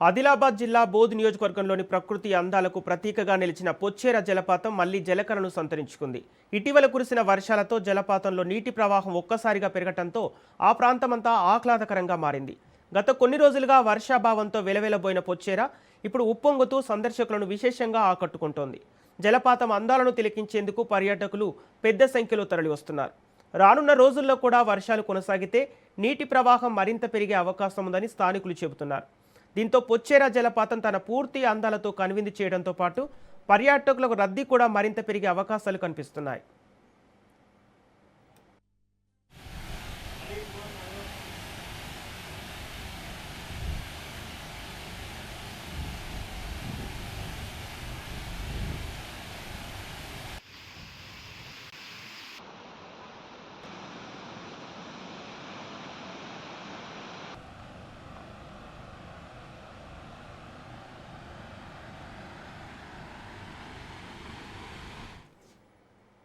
ఆదిలాబాద్ జిల్లా బోధ్ నియోజకవర్గంలోని ప్రకృతి అందాలకు ప్రతీకగా నిలిచిన పొచ్చేర జలపాతం మళ్లీ జలకలను సంతరించుకుంది. ఇటీవల కురిసిన వర్షాలతో జలపాతంలో నీటి ప్రవాహం ఒక్కసారిగా పెరగటంతో ఆ ప్రాంతమంతా ఆహ్లాదకరంగా మారింది. గత కొన్ని రోజులుగా వర్షాభావంతో వెలవెలబోయిన పొచ్చేర ఇప్పుడు ఉప్పొంగుతూ సందర్శకులను విశేషంగా ఆకట్టుకుంటోంది. జలపాతం అందాలను తిలకించేందుకు పర్యాటకులు పెద్ద సంఖ్యలో తరలివస్తున్నారు. రానున్న రోజుల్లో కూడా వర్షాలు కొనసాగితే నీటి ప్రవాహం మరింత పెరిగే అవకాశం ఉందని స్థానికులు చెబుతున్నారు. దీంతో పొచ్చేర జలపాతం తన పూర్తి అందాలతో కనువిందు చేయడంతో పాటు పర్యాటకులకు రద్దీ కూడా మరింత పెరిగే అవకాశాలు కనిపిస్తున్నాయి.